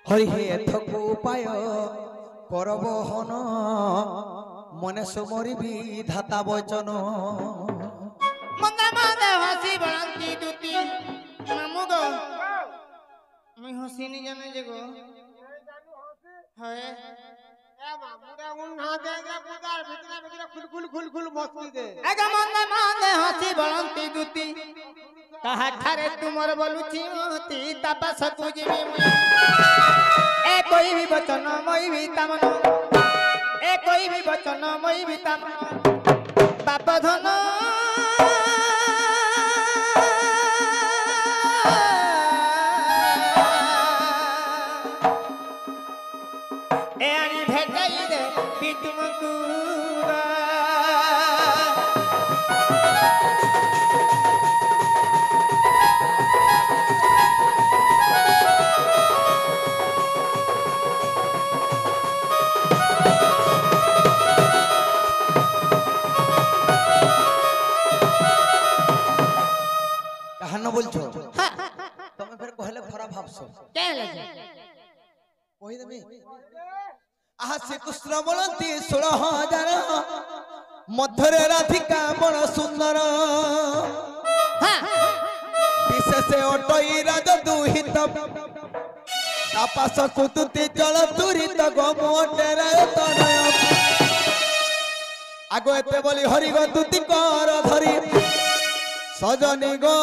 হরি হে থকু পায় করবহন মনে সুমরিবি ধাতা বচন মন্দা মন্দা হাসি বাড়ান্তি দুতি মামু গো আমি হসিনি জানে যে গো হয় এ মামুরা উন্না দে যে পুদার ভিতরে ভিতরে খুল মস্তি দে এগা মন্দা মন্দা হাসি বাড়ান্তি দুতি কাহা ঠারে তুমর বলুছি মতি তাপাস তুজিবি মুই এ কই ভি বচন মই ভি তামন এ কই ভি বচন মই ভি তামন বাপ ধন এ আনি ভেটাই দে পিতুমকু কাহান্ন বলছো তুমি ফের কহলে খরা ভাবছো কে লাগে কই দেবি আহা শ্রীকৃষ্ণ বলନ୍ତି 16,000 মধ্যরে রাধিকা বড় সুন্দর বিশেষে অটই রাজ দুহিত তাপাস কুতুতি জল তুরিত গমটের তনয় আগ এতে বলি হরি গো তুতি কর ধরি সজনী গো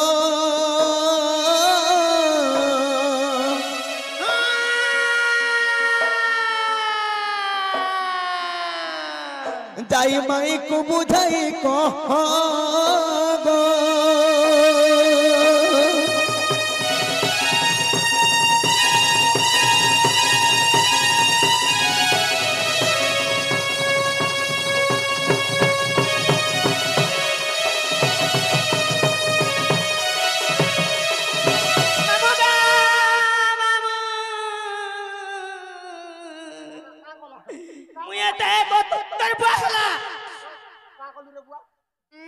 যাই মাই কু বুঝাই কহ গো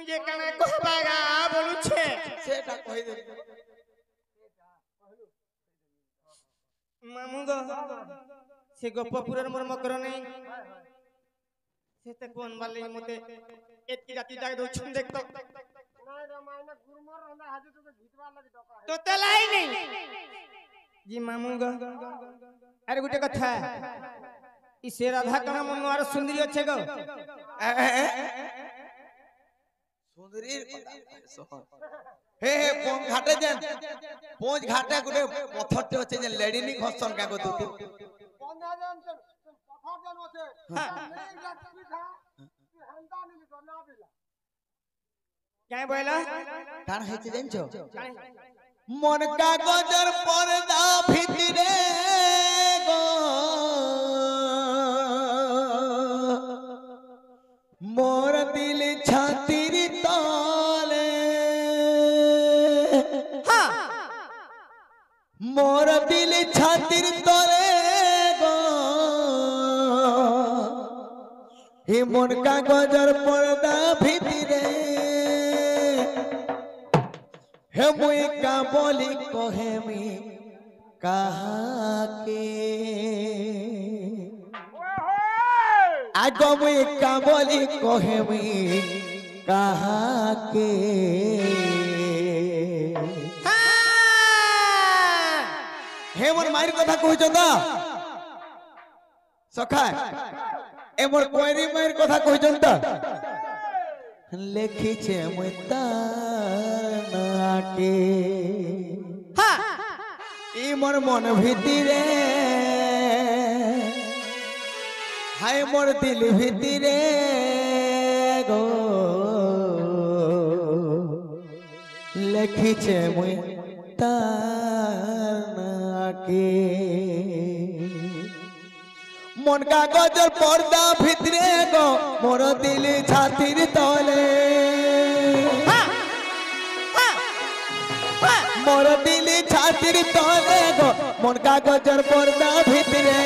যে কানে কহবাগা বলুছে সেটা কই দে মামু গো সে গোপপুরের মোর মকর নেই সেতে কোন বালি মতে এতি রাতি ডাক দউছুন দেখতো নাই রে মাইনা গুরমর রন্দা হাজে তো ভিতবার লাগি ডকা তো তেলাই নেই জি মামু গো আরে গুটে কথা ই সে রাধা কানা মন আর সুন্দরী আছে গো সুন্দরীর হে হে পোন ঘাটে যেন পোঁচ ঘাটে গুটে পথরতে আছে যে লেডিনি ঘসন কা গো তুতি কোন জান পথর জান আছে হ্যাঁ হান্দা নিলি তো না বিলা কাই বইলা কান হইছে জানছো মন কাগজের পর্দা ভিতরে গো মোর দিল ছাতির তলে মোর দিল ছাতির তলে গো হে মন কাগজের পর্দা ভিতরে হে মুই কা বলি কহেমি কাহাকে আগ মুই কা বলি কহেমি কাহাকে হে মোর মায়ের কথা কইছ তো সখা এ মোর কইরি মায়ের কথা কইছ তো লেখিছে মুই তার নাকে ই মোর মন ভিতরে হায় মোর দিল ভিতরে গো লেখিছে মুই তার নাকে মন কাগজের পর্দা ভিতরে গো মোর দিল ছাতির তলে মোর দিল ছাতির তলে গো মন কাগজের পর্দা ভিতরে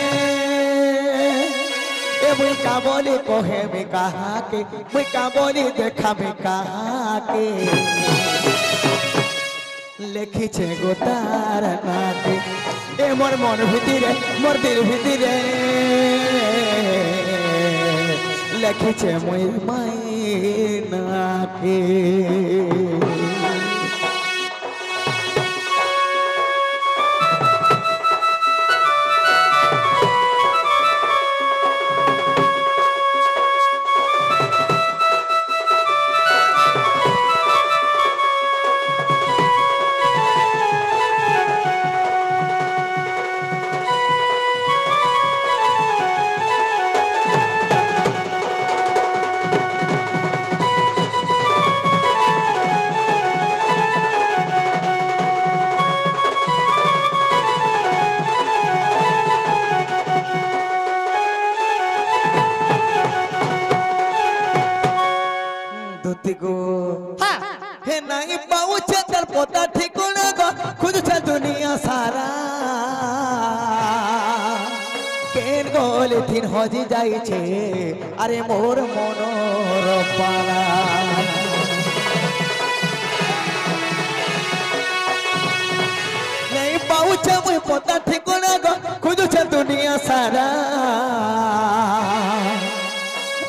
এ মুই কা বলি কহেমি কাহাকে মুই কা বলি দেখামি কাহাকে লিখিছে গো তার নাকে এ মোর মন ভিতরে মোর দিল ভিতরে লেখেছে মই মাইনাকে हे नहीं पाऊचे तर पोता ठिकून गो खुदच्या दुनिया सारा केन गोल थिन हजी जाई छे अरे मोर मनोर पारा नहीं पाऊचे मुई पोता ठिकून गो खुदच्या दुनिया सारा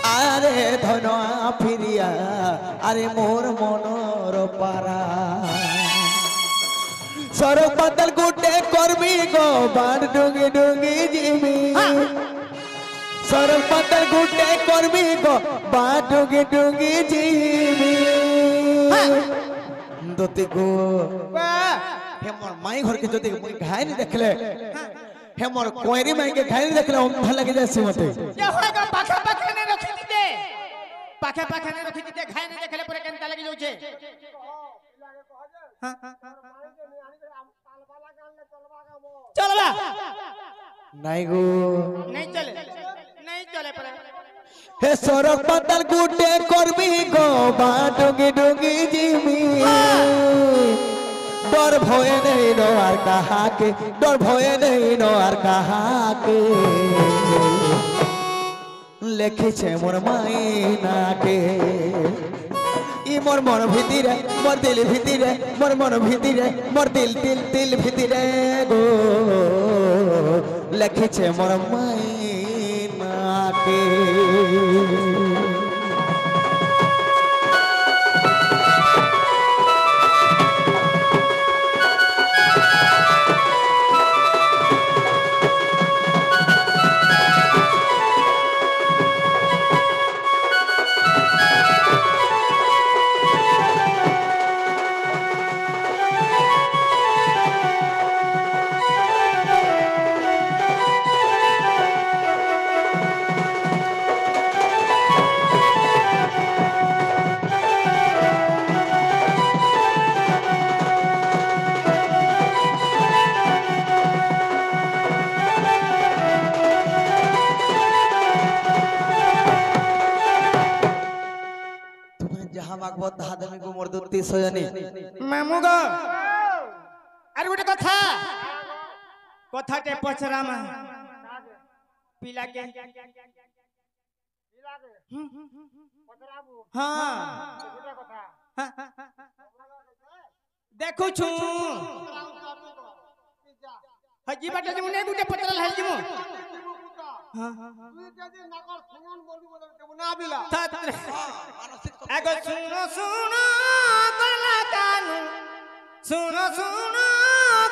अरे धनो फिरिया अरे मोर मनोर पारा सरक बदल गुटे कर्मी गो बाण डुंगी डुंगी जिमी सरक बदल गुटे कर्मी गो बाण डुंगी डुंगी जिमी दोती गो हे मोर माई घर के जोती घाय नहीं देखले हे मोर कोयरी माई के घाय नहीं देखले अंधा लगे जैसे मते ये होएगा पाखा पाखा ने रखी दीते पाखे पाखे ने रखी दीते घाय ने देखले पूरे केनता लगी जाउ छे हां चलबा नहीं गो नहीं चले परे हे सरक बदल गुटे करबी गो बा डुंगी डुंगी जिमी डर भय नहीं नो आर कहा के डर भय नहीं नो आर कहा के लेखिछे मोर माइना के ই মোর মন ভিতরে মোর দিল ভিতরে মোর মন ভিতরে মোর দিল দিল দিল ভিতরে গো লেখেছে মোর মাইনাকে मामू गो अरे गोटे कथा कथाटे पचरा मा पिला के हां देखु छु हजी बाटे जे मुने गुटे पचरा लाल जिमु हां तू जदी नकर सुमन बोलू बोले के ना बिला एगो सुनो सुनो कला कानू सुनो सुनो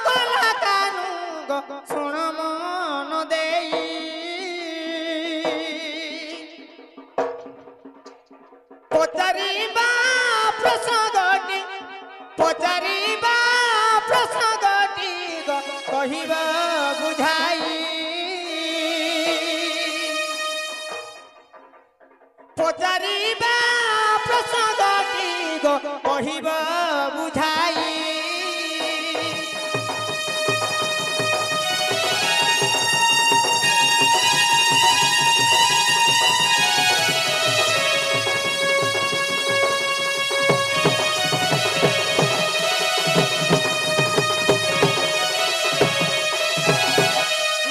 कला कानू गो सुनो मन देई पचारीबा प्रसंगटी पचारीबा प्रसंगटी गो कहिबा बुझाई पचारीबा प्रसंगटी गो कहिबा बुझाई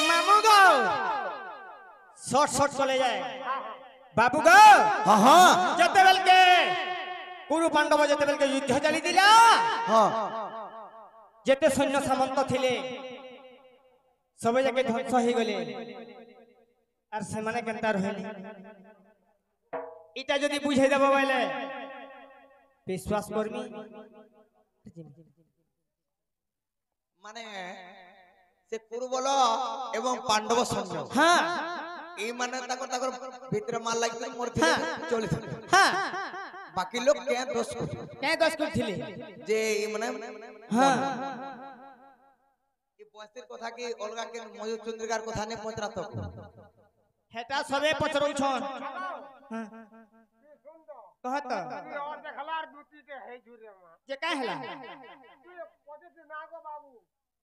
मामू गो शॉर्ट शॉर्ट चले जाए बाबू गो हाँ हाँ जते बेल के कुरु पांडव जते बेल के युद्ध चली दिला हाँ जेते सैन्य सामंत थिले सबे जाके ध्वंस हो गले আর সেমানে কেনতা রহিলে এটা যদি বুঝাই দেব বলে বিশ্বাস করবি মানে সে কুরুবল এবং পাণ্ডব সৈন্য হ্যাঁ এই মানে তাকর ভিতরে মাল লাগি মরছিল চলে হ্যাঁ বাকি লোক কে দোষ করছিলে যে মানে হ্যাঁ এই বয়সের কথা কি অলগা কে ময়ূর চন্দ্রিকার কথা নে পচরাত হেটা সবে পচরউছন হ্যাঁ कहत और देखलार दूती के है जुरे मा जे काहे हला तू पदे से नागो बाबू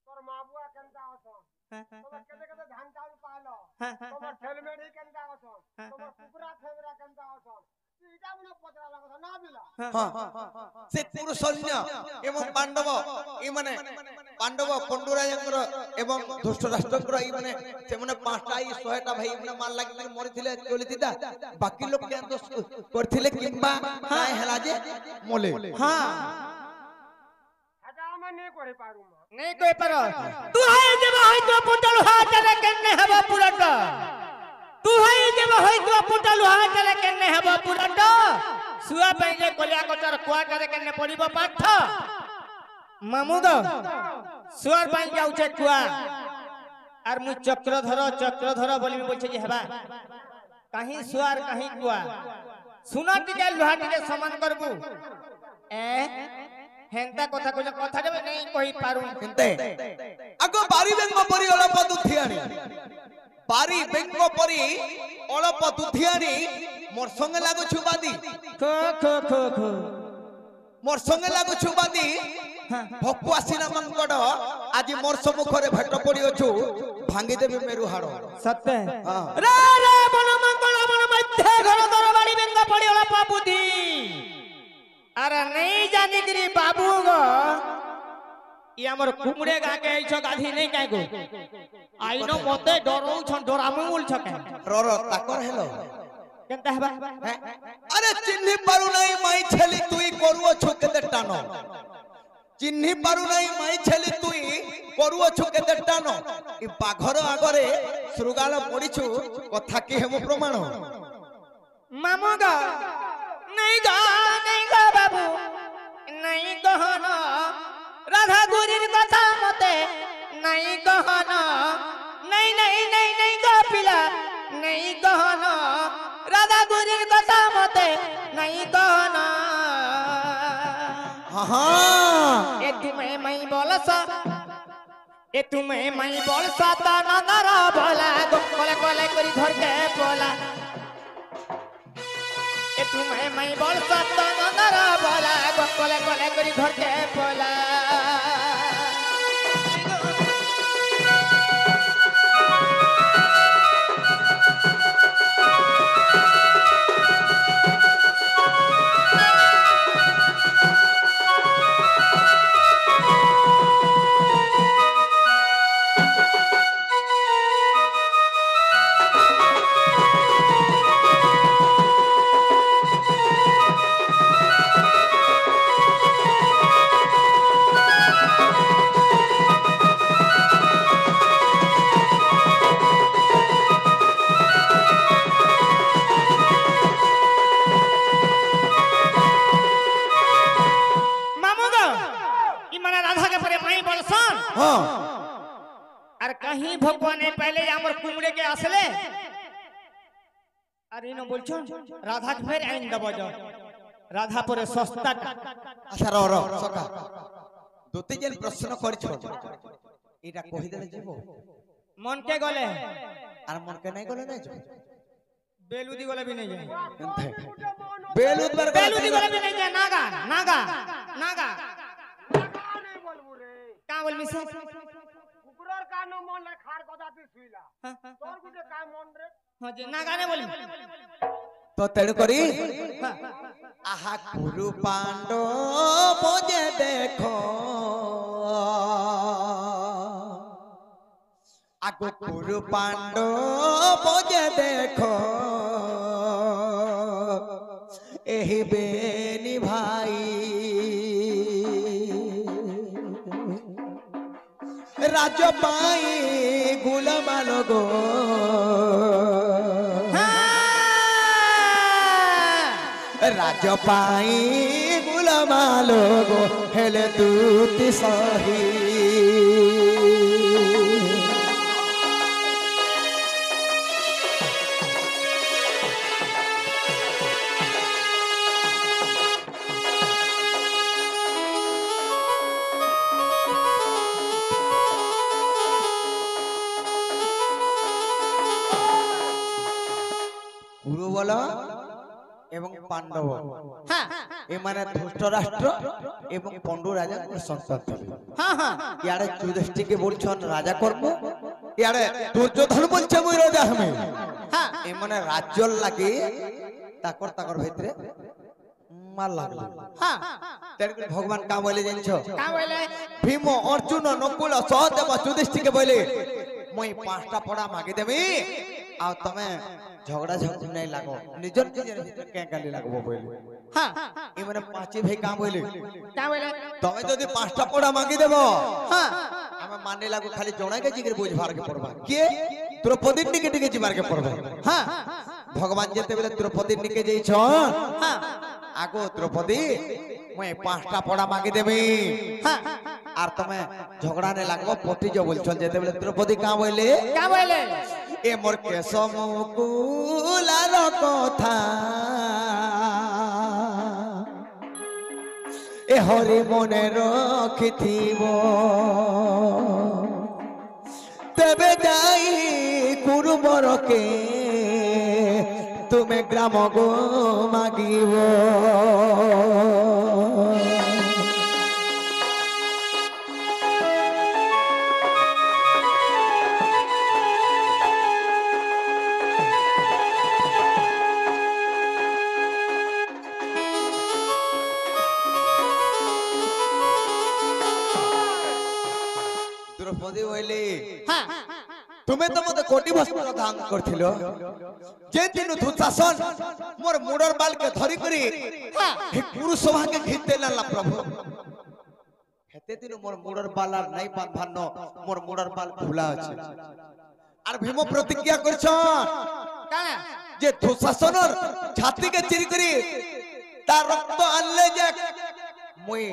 तोर माबुआ केनता अछन तोर केते केते धान चाउल पालो तोर हेलमेट केनता अछन तोर कुकुरा फेवरा केनता अछन इटा मने पचरा लागो ना बिला সে পুরো সৈন্য এবং পাণ্ডব এই মানে পাণ্ডব পণ্ডুরাজଙ୍କର এবং ধৃষ্টরাষ্ট্রଙ୍କର এই মানে সেমনে পাঁচটা এই 100টা ভাই মানে মাল লাগি মরিଥିଲେ চলিতিতা বাকি লোক কে দোষ করଥିଲେ কিংবা কাই হেলা যে মলে हां हटा में नहीं करे पारू मा नहीं कोई पर तू है जब होई तो पुटल हाटले केने हबा पुरट तू है जब होई तो पुटल हाटले केने हबा पुरट सुआ पहिले कोलिया कोटर क्वार्टर केने पड़िबो पाठ मामुद सुआर पाई जाउछे कुआ आर मु चक्रधर बोली बोलछे जे हबा कहीं सुआर कहीं कुआ सुना टिके लोहा टिके समान करबू ए हेंता কথা কইলে কথা দেবে নাই কই পারু হেনতে আগো বাড়ি বেঙ্গ পরি অলপ দুথিয়ানি বাড়ি বেঙ্গ পরি অলপ দুথিয়ানি মোর সঙ্গে লাগু ছুবাদি খো খো খো খো মোর সঙ্গে লাগু ছুবাদি ভক্কু আসিনা মঙ্কড আজি মোর সম্মুখরে ভেট পড়ি অছু ভাঙ্গি দেবে মেরু হাড় সত্য হ্যাঁ রে রে মন মঙ্গল মন মধ্যে ঘর দর বাড়ি বেঙ্গ পড়ি অলপ বুদ্ধি अरे नहीं जानी गिरी बाबू गो ये हमर कुमड़े गा के आइछो गाधी नहीं काई गो आइनो मते डरौ छन डरामुल छके रर ताकर हेलो केनता हबा अरे चिन्हि पारु नहीं माई छेली तुई करुओ छुकेते टानो चिन्हि पारु नहीं माई छेली तुई करुओ छुकेते टानो ई बाघर आगरे श्रुगाल पडिछु कथा की हेमु प्रमाण मामू गो नहीं गो बाबू नहीं गहन राधा गुरीर कथा मते नहीं गहन नहीं नहीं नहीं नहीं गो पिला नहीं गहन राधा गुरीर कथा मते नहीं गहन हां ए तुम्हें मैं बोलसा ता नदरा बोला कोले कोले करी घर के बोला ए तुम्हें मैं बोलसा ता नदरा बोला कोले कोले करी घर के बोला कहीं भगवान पहले हमर कुमड़े के आसले अरे न बोलछो राधा के फिर आइन दबो जाओ राधा परे सस्ता अच्छा रो सका दोते जन प्रश्न करछो एटा कहि देले जीवो मन के गले आर मन के नहीं गले नहीं जो बेलुदी गले भी नहीं जाए बेलुदी गले भी नहीं जाए नागा नागा नागा नहीं बोलबू रे का बोलबी से कुकुरर का न मन ले खार गदाती सुइला तोर गुटे का मन रे हां जी नागा ने बोली तो तेणु करी आहा गुरु पांडव मुझे देखो आगो गुरु पांडव मुझे देखो एही बेनी भाई राज पाई गुल গো রাজ পাই গুলামালো গো হেলে তুতি সহি গুরু বলো এবং পাণ্ডব এমানে ধৃষ্টরাষ্ট্র এবং পণ্ডু রাজা সন্তান ଥିଲେ ইয়ারে যুধিষ্ঠিরকে বলছেন রাজা করব ইয়ারে দুর্যোধন বলছে মই রাজা হমে এমানে রাজ্য লাগি তাকর ভিতরে মার লাগলো তেরকম ভগবান কা বলে জানছো ভীম অর্জুন নকুল সহদেব যুধিষ্ঠিরকে বলে মই পাঁচটা পড়া মাগি দেবি আর তুমি ঝগড়া নাই লাগো নিজর নিজের ভিতরে কে গালি লাগবো বলে এই মানে পাঁচে ভাই কাম বলে তুমি যদি পাঁচটা পড়া মাগি দেব আমি মানে লাগো খালি জোড়াকে জিগির বুঝ ভারকে পড়বা কে দ্রৌপদীর নিকে দিকে জিবারকে পড়বা ভগবান যেতে বলে দ্রৌপদীর নিকে যাইছ আগো দ্রৌপদী মই পাঁচটা পড়া মাগি দেবি আর তুমি ঝগড়া নে লাগবো পতিজ বলছ যেতে বলে দ্রৌপদী কা বলে এ মোর কেশমুকুলার কথা এ হরি মনে রখিথিব তেবে যাই কুরুবরকে তুমি গ্রাম গো মাগিব দ্রৌপদী বলে তুমি তো মতে কোটি বস্ত্র দান করছিল যে দিন দুঃশাসন মোর মুড়র বালকে ধরি করি হে পুরুষ সভাকে ঘিরতে নালা প্রভু হেতে দিন মোর মুড়র বাল আর নাই বাঁধান্ন মোর মুড়র বাল ভুলা আছে আর ভীম প্রতিজ্ঞা করছ যে দুঃশাসনর ছাতিকে চিরি করি তার রক্ত আনলে যে মই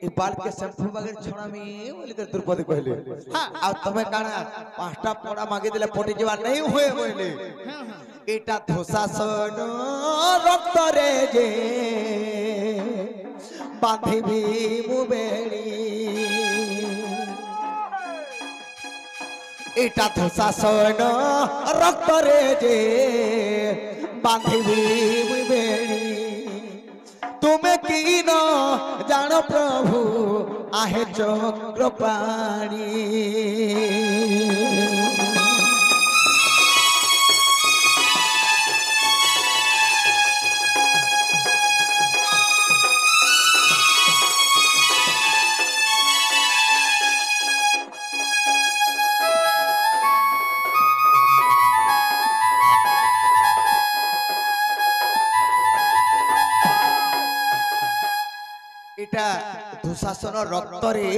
এই বালকে শ্যাম্পু বাগের ছড়ামি বলি দ্রৌপদী কইলে আর তুমি কানা পাঁচটা পড়া মাগি দিলে পটি যাওয়া নাই হয়ে বইলে এটা দুঃশাসন রক্তরে যে বাঁধিবি মুবেড়ি এটা দুঃশাসন রক্তরে যে বাঁধিবি মুবেড়ি তুমি কি ন জানো প্রভু আহে চক্র পানি এটা দুঃশাসন রক্তরে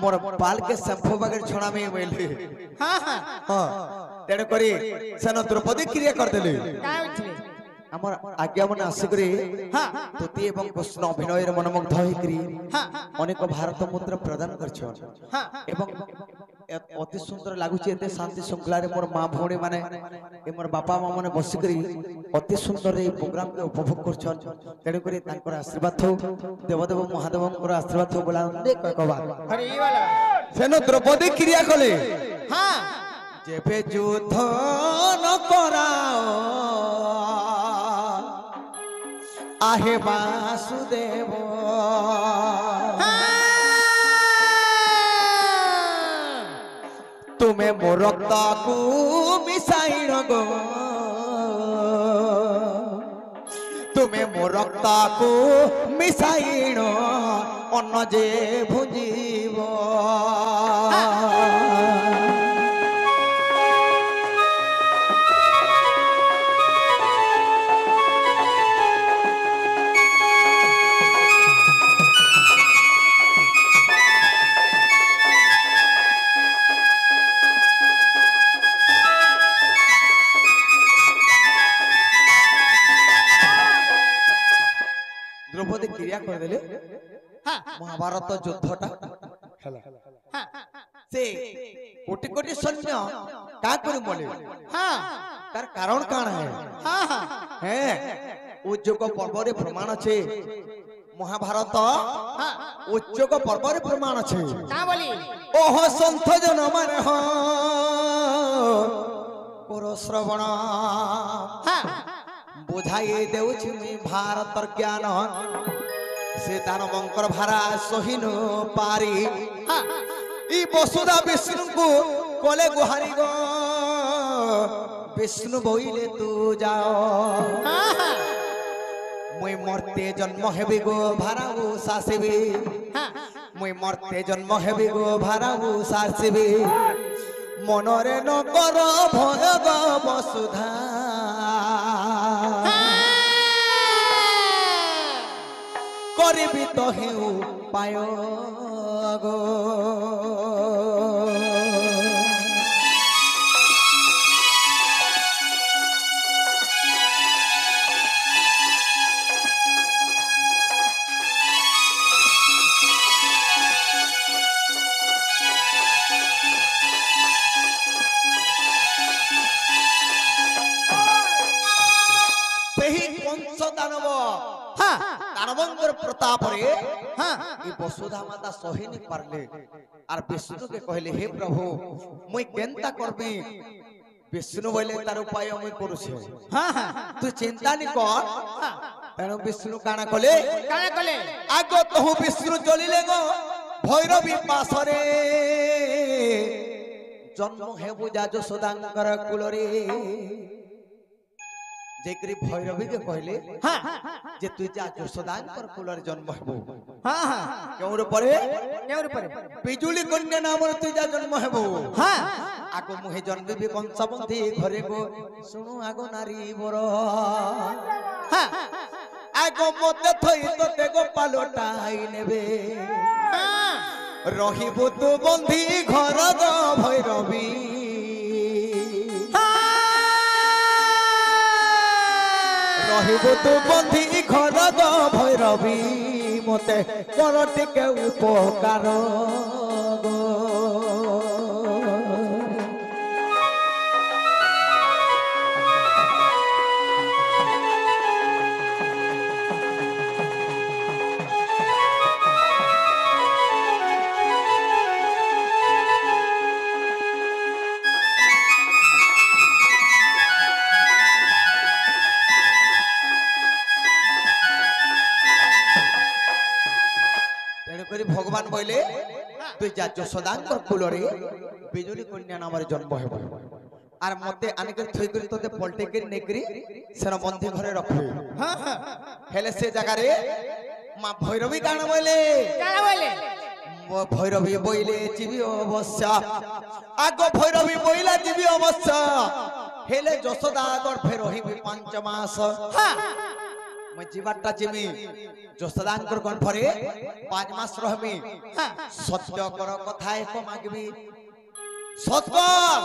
মোর বালকে শ্যাম্পু বাগের ছড়ামি বইলে তেণু করি সেন দ্রৌপদী ক্রিয়া করদেলে আমার আজ্ঞা মনে আসিকি তুতি এবং কৃষ্ণ অভিনয়ের মনোমুগ্ধ হইকি অনেক ভারত মুদ্রা প্রদান করছন এবং অতি সুন্দর লাগুছে এতে শান্তি শৃঙ্খলার মোর মা ভৌণী মানে মোর বাপা মা মানে বসিকি অতি সুন্দর এই প্রোগ্রাম কে উপভোগ করছন তেণু করে তাঙ্কর আশীর্বাদ থৌ দেবদেব মহাদেবঙ্কর আশীর্বাদ থৌ বলা অনেক কয়কবার সেন দ্রৌপদী ক্রিয়া কলে যেবে যুদ্ধ ন করাও আহে বাসুদেব তুমি মোর রক্তকু মিশাইন গো তুমি মোর রক্তকু মিশাইন অন্য যে ভুজিব କ୍ରିୟା କରିଦେଲେ হ্যাঁ ମହାଭାରତ ଯୁଦ୍ଧଟା ହେଲା হ্যাঁ ସେ କୋଟି କୋଟି ସୈନ୍ୟ କା କରି ମଲେ হ্যাঁ ତାର କାରଣ କାଣ হ্যাঁ হ্যাঁ হ্যাঁ উজ্জোগ পর্বরে প্রমাণ আছে মহাভারত হ্যাঁ উজ্জোগ পর্বরে প্রমাণ আছে কা বলি ওহ সন্থ জন মানে হ কর শ্রবণ হ্যাঁ বুঝাই দেউছি মুই ভারতর জ্ঞান সে দানবঙ্কর ভারা সহিন পারি হ্যাঁ ই বসুধা বিষ্ণুଙ୍କୁ কলে গুহারি গো বিষ্ণু বইলে তু যাও হ্যাঁ হ্যাঁ মুই মর্তে জন্ম হেবি গো ভারাউ শাসিবি হ্যাঁ মুই মর্তে জন্ম হেবি গো ভারাউ শাসিবি মনরে নকর ভয় গো বসুধা করিবি তো হেউ পায় গো ସେହି କଂସ ଦାନବ হ্যাঁ ଦାନବଙ୍କର ପ୍ରତାପରେ হ্যাঁ এই বসুধা মাতা সহি নি পারলে আর বিষ্ণুকে কহিলে হে প্রভু মুই কেনতা করবি বিষ্ণু বলে তার উপায় মুই করুছে হ্যাঁ হ্যাঁ তুই চিন্তা নি কর তেণু বিষ্ণু কানা কলে কানে কলে আগ তহু বিষ্ণু চলিলে গো ভৈরবী পাশরে জন্ম হেবু যা যশোদাঙ্কর কুলরে যেকরি ভৈরবীকে কহিলে হ্যাঁ যে তুই যা যশোদাঙ্কর কুলরে জন্ম হেবু হ্যাঁ হ্যাঁ কেউর পরে কেউর পরে বিজুলি কন্যা নামরে তুই যা জন্ম হেবু হ্যাঁ আগো মুহে জন্মিবি কংসবন্ধী ঘরে গো শুণু আগো নারী বর হ্যাঁ আগো মতে থই তোতে গো পালটাই নেবে হ্যাঁ রহিবু তু বন্ধী ঘর গো ভৈরবী রহিবু তু বন্ধী ঘর গো ভৈরবী মতে কর টিকে উপকার গো তেণুকরি ভগবান বইলে তুই যা যশোদাঙ্কর কুলরে বিজুলি কন্যা নামরে জন্ম হেব আর মতে আনিকে থই করে তোতে পল্টে করে নেকরি সেন বন্ধি ঘরে রখবে হ্যাঁ হ্যাঁ হেলে সে জায়গারে মা ভৈরবী কাণ বইলে কানে বলে ভৈরবী বইলে জীবি অবশ্য আগ ভৈরবী বইলা জীবি অবশ্য হেলে যশোদা গর্ভে রহিবি 5 মাস হ্যাঁ মই জীবারটা জিমি যশোদাঙ্কর গর্ভরে 5 মাস রহমি হ্যাঁ সত্য কর কথা এক মাগবি সৎকর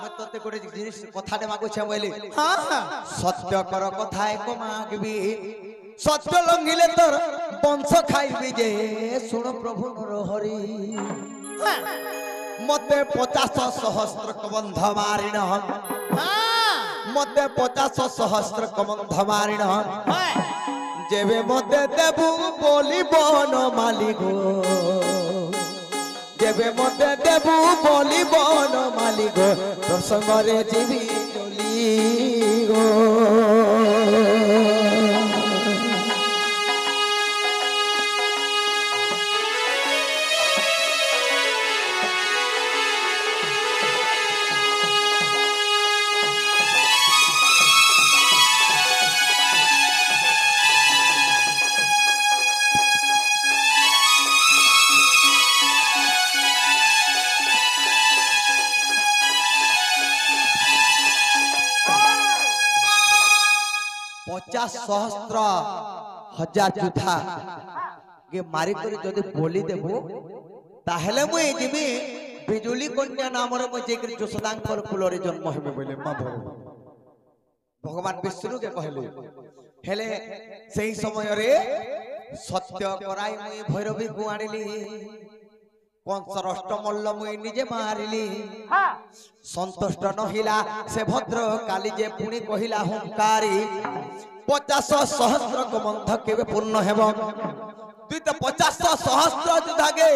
মই তোতে করে জিনিস কথাতে মাগুছে বলি হ্যাঁ হ্যাঁ সত্য কর কথা এক মাগবি সত্য লঙ্ঘিলে তোর বংশ খাইবি যে শুণ প্রভু নরহরি হ্যাঁ মতে 50 সহস্র কবন্ধ মারিণ হ্যাঁ মতে 50 সহস্র কবন্ধ মারিণ হয় যেবে মতে দেবু বলি বন মালিক যেবে মতে দেবু বলি বন মালিক তোর সঙ্গরে জীবি চলি গো पचास सहस्त्र हजार जुथा गे मारी करी जदि बोली देबो ताहेले मुई जिमी बिजुली कन्या नामरे मुई जेकरी जोसदांकर कुलरे जन्म हेबे बोले मा भगवान विष्णु के कहले हेले सेही समय रे সত্য করাই মুই ভৈরবী কু আনিলি কংসর অষ্টমল্ল মুই নিজে মারিলি সন্তুষ্ট নহিলা সে ভদ্র কালী যে পুনি কহিলা হুঙ্কারি 50 সহস্র বন্ধ কেবে পূর্ণ হেব তুই তো 50 সহস্র যুদ্ধাগে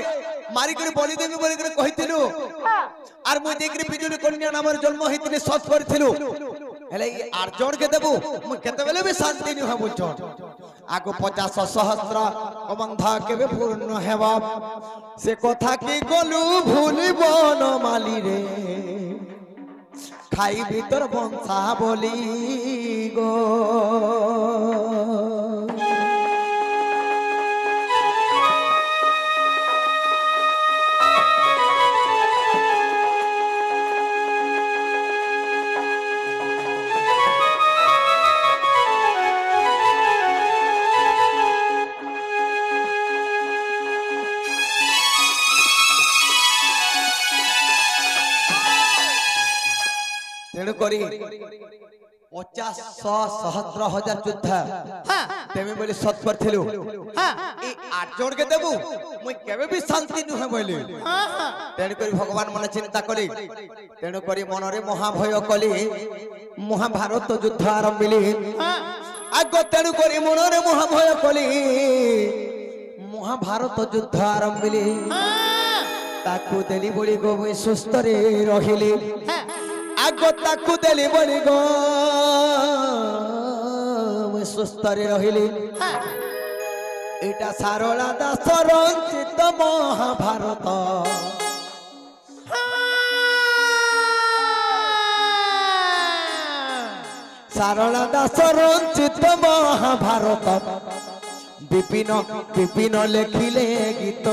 মারিকি বলি দেবি বলি কহিলু আর মুই দেখি বিজুলি কন্যা নামের জন্ম হইতিনি সৎ করিলু হেলে এই আর্জন কে দেবু মুই কেতেবেলে বি শান্তি নি হবু চট আগো 50 সহস্র বন্ধ কেবে পূর্ণ হেব সে কথা কি গলু ভুলিব ন মালি রে খাই ভিতর বংশা বলি গো করি 50 সহস্র হাজার যোদ্ধা তেমনি বলি সৎ করছিলু এই 8 জনকে দেবু মুই কেবে বি শান্তি নহে বলি তেণু করি ভগবান মনে চিন্তা কলি তেণু করি মনরে মহাভয় কলি মহাভারত যুদ্ধ আরম্ভিলি আগ তেণু করি মনরে মহাভয় কলি মহাভারত যুদ্ধ আরম্ভিলি তাকু দেলি বলি গো মুই সুস্থরে রহিলি আগো তাকু দেলি বলি গো মুই সুস্থরে রহিলি এটা সারলা দাস রঞ্চিত মহাভারত সারলা দাস রঞ্চিত মহাভারত বিপিন বিপিন লেখিলে গীত